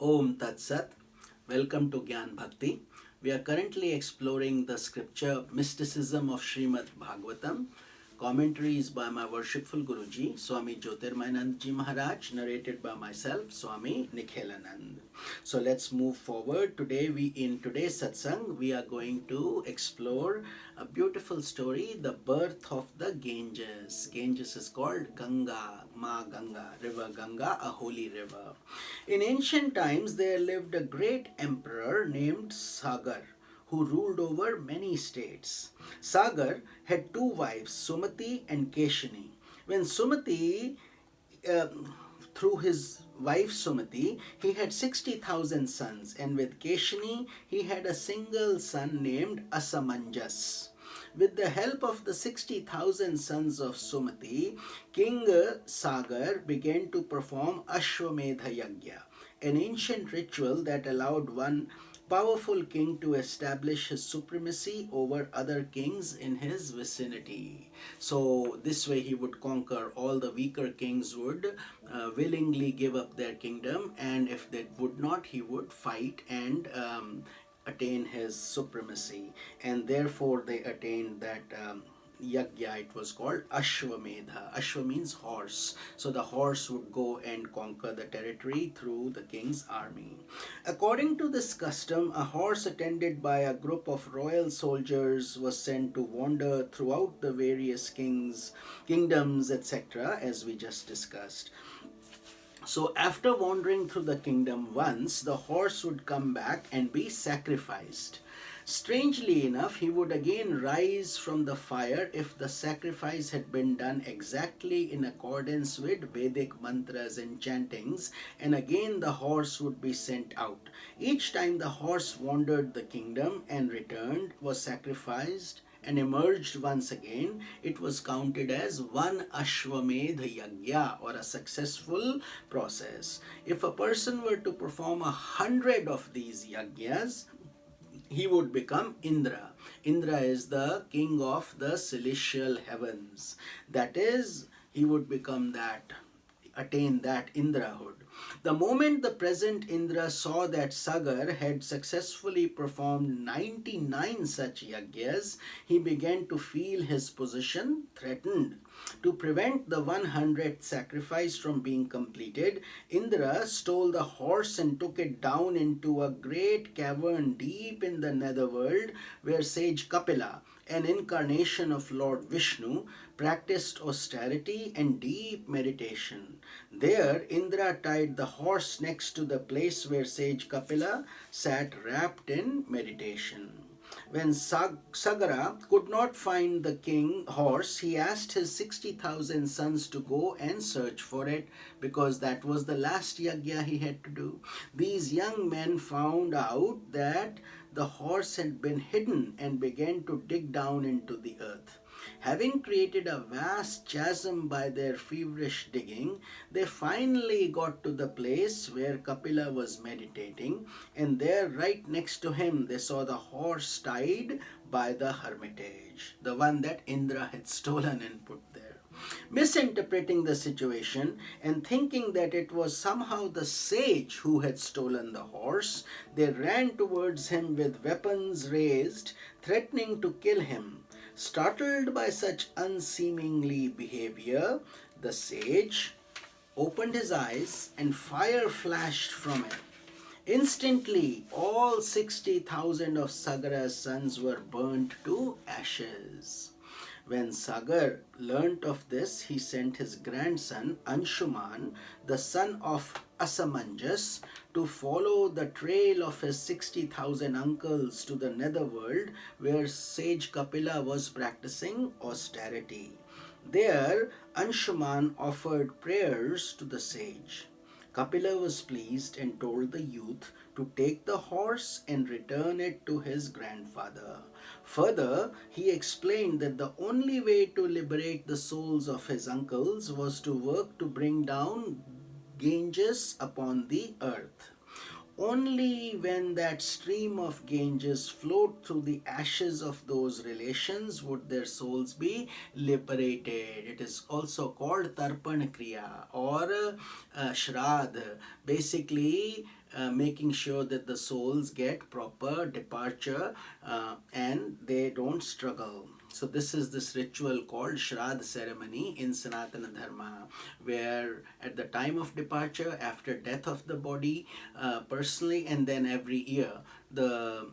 Om Tat Sat. Welcome to Gyan Bhakti. We are currently exploring the scripture Mysticism of Srimad Bhagavatam. Commentaries by my worshipful Guruji, Swami Jyotirmayananda Maharaj, narrated by myself, Swami Nikhilanand. So let's move forward. In today's satsang, we are going to explore a beautiful story, the birth of the Ganges. Ganges is called Ganga, Ma Ganga, River Ganga, a holy river. In ancient times, there lived a great emperor named Sagar, who ruled over many states. Sagar had two wives, Sumati and Keshini. When Sumati, through his wife Sumati, he had 60,000 sons, and with Keshini, he had a single son named Asamanjas. With the help of the 60,000 sons of Sumati, King Sagar began to perform Ashwamedha Yagya, an ancient ritual that allowed one powerful king to establish his supremacy over other kings in his vicinity. So this way he would conquer. All the weaker kings would willingly give up their kingdom, and if they would not, he would fight and attain his supremacy, and therefore they attained that yagya. It was called Ashwamedha. Ashwa means horse. So the horse would go and conquer the territory through the king's army. According to this custom, a horse attended by a group of royal soldiers was sent to wander throughout the various kingdoms, etc., as we just discussed. So after wandering through the kingdom once, the horse would come back and be sacrificed. Strangely enough, he would again rise from the fire if the sacrifice had been done exactly in accordance with Vedic mantras and chantings, and again the horse would be sent out. Each time the horse wandered the kingdom and returned, was sacrificed, and emerged once again, it was counted as one Ashwamedha Yagya, or a successful process. If a person were to perform 100 of these yagyas, he would become Indra. Indra is the king of the celestial heavens. That is, he would become that, attain that Indrahood. The moment the present Indra saw that Sagar had successfully performed 99 such yagyas, he began to feel his position threatened. To prevent the 100th sacrifice from being completed, Indra stole the horse and took it down into a great cavern deep in the netherworld, where sage Kapila, an incarnation of Lord Vishnu, practiced austerity and deep meditation. There, Indra tied the horse next to the place where sage Kapila sat wrapped in meditation. When Sagara could not find the king horse, he asked his 60,000 sons to go and search for it, because that was the last yagya he had to do. These young men found out that the horse had been hidden and began to dig down into the earth. Having created a vast chasm by their feverish digging, they finally got to the place where Kapila was meditating, and there, right next to him, they saw the horse tied by the hermitage, the one that Indra had stolen and put there. Misinterpreting the situation and thinking that it was somehow the sage who had stolen the horse, they ran towards him with weapons raised, threatening to kill him. Startled by such unseemly behavior, the sage opened his eyes and fire flashed from it. Instantly, all 60,000 of Sagara's sons were burnt to ashes. When Sagar learnt of this, he sent his grandson Anshuman, the son of Asamanjas, to follow the trail of his 60,000 uncles to the netherworld, where sage Kapila was practicing austerity. There, Anshuman offered prayers to the sage. Kapila was pleased and told the youth to take the horse and return it to his grandfather. Further, he explained that the only way to liberate the souls of his uncles was to work to bring down Ganges upon the earth. only when that stream of Ganges flowed through the ashes of those relations would their souls be liberated. It is also called Tarpan Kriya or Shraddha, basically making sure that the souls get proper departure and they don't struggle. So this ritual called Shraddha ceremony in Sanatana Dharma, where at the time of departure, after death of the body, personally, and then every year, the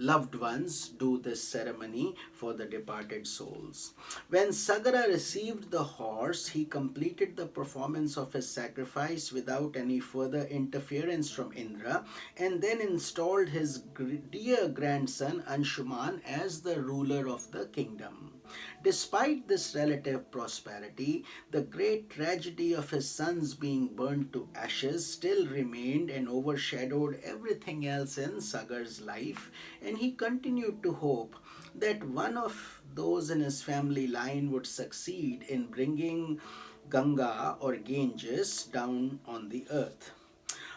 loved ones do this ceremony for the departed souls. When Sagara received the horse, he completed the performance of his sacrifice without any further interference from Indra, and then installed his dear grandson Anshuman as the ruler of the kingdom. Despite this relative prosperity, the great tragedy of his sons being burnt to ashes still remained and overshadowed everything else in Sagar's life, and he continued to hope that one of those in his family line would succeed in bringing Ganga or Ganges down on the earth.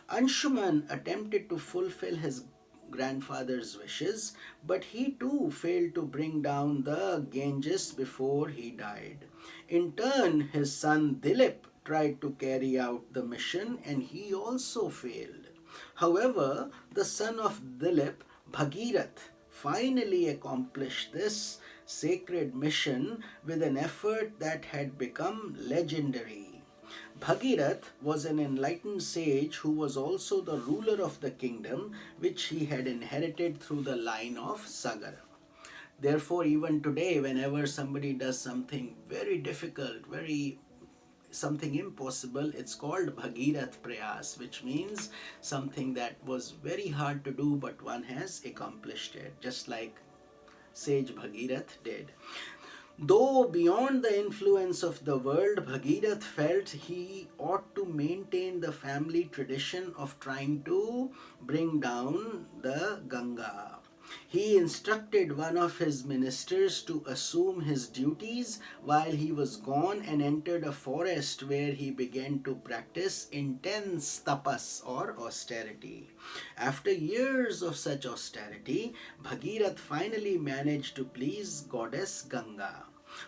Anshuman attempted to fulfill his grandfather's wishes, but he too failed to bring down the Ganges before he died. In turn, his son Dilip tried to carry out the mission and he also failed. However, the son of Dilip, Bhagirath, finally accomplished this sacred mission with an effort that had become legendary. Bhagirath was an enlightened sage who was also the ruler of the kingdom which he had inherited through the line of Sagara. Therefore, even today, whenever somebody does something very difficult, something impossible, it's called Bhagirath Prayas, which means something that was very hard to do but one has accomplished it, just like sage Bhagirath did. Though beyond the influence of the world, Bhagirath felt he ought to maintain the family tradition of trying to bring down the Ganga. He instructed one of his ministers to assume his duties while he was gone and entered a forest where he began to practice intense tapas or austerity. After years of such austerity, Bhagirath finally managed to please goddess Ganga.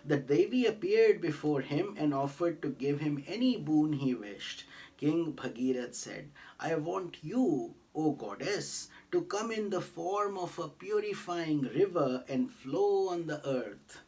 The Devi appeared before him and offered to give him any boon he wished. King Bhagirath said, "I want you, O goddess, to come in the form of a purifying river and flow on the earth."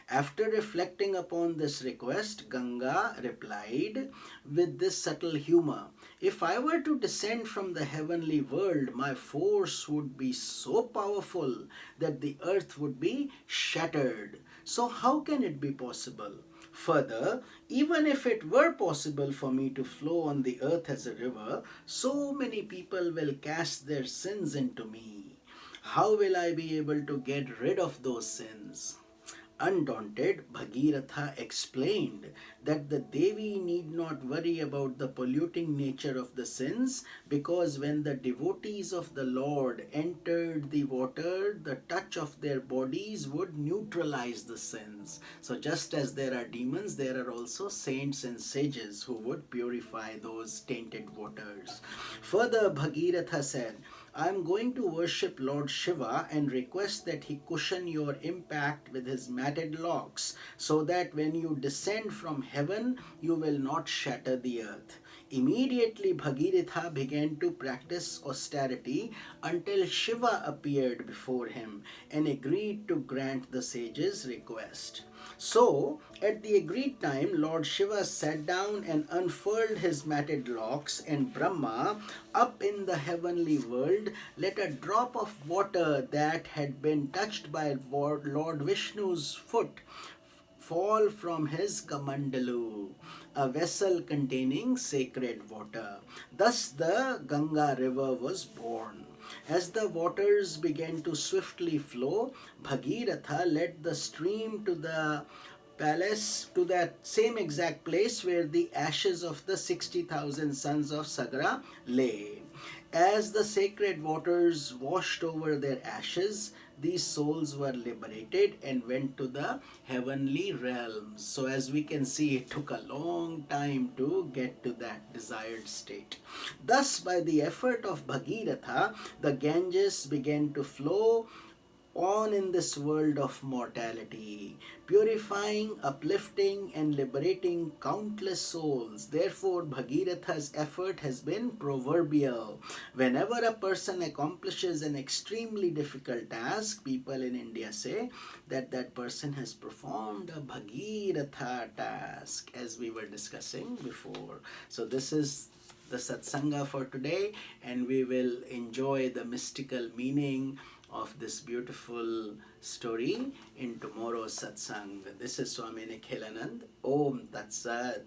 After reflecting upon this request, Ganga replied with this subtle humor, "If I were to descend from the heavenly world, my force would be so powerful that the earth would be shattered. So how can it be possible? Further, even if it were possible for me to flow on the earth as a river, so many people will cast their sins into me. How will I be able to get rid of those sins?" Undaunted, Bhagiratha explained that the Devi need not worry about the polluting nature of the sins, because when the devotees of the Lord entered the water, the touch of their bodies would neutralize the sins. So just as there are demons, there are also saints and sages who would purify those tainted waters. Further, Bhagiratha said, "I am going to worship Lord Shiva and request that he cushion your impact with his matted locks, so that when you descend from heaven, you will not shatter the earth." Immediately, Bhagiratha began to practice austerity until Shiva appeared before him and agreed to grant the sage's request. So, at the agreed time, Lord Shiva sat down and unfurled his matted locks, and Brahma, up in the heavenly world, let a drop of water that had been touched by Lord Vishnu's foot fall from his Kamandalu, a vessel containing sacred water. Thus the Ganga river was born. As the waters began to swiftly flow, Bhagiratha led the stream to the palace, to that same exact place where the ashes of the 60,000 sons of Sagra lay. As the sacred waters washed over their ashes, these souls were liberated and went to the heavenly realms. So, as we can see, it took a long time to get to that desired state. Thus, by the effort of Bhagiratha, the Ganges began to flow on in this world of mortality, purifying, uplifting, and liberating countless souls. Therefore, Bhagiratha's effort has been proverbial. Whenever a person accomplishes an extremely difficult task, people in India say that that person has performed a Bhagiratha task, as we were discussing before. So, this is the satsanga for today, and we will enjoy the mystical meaning of this beautiful story in tomorrow's satsang. This is Swami Nikhilanand. Om Tat Sat.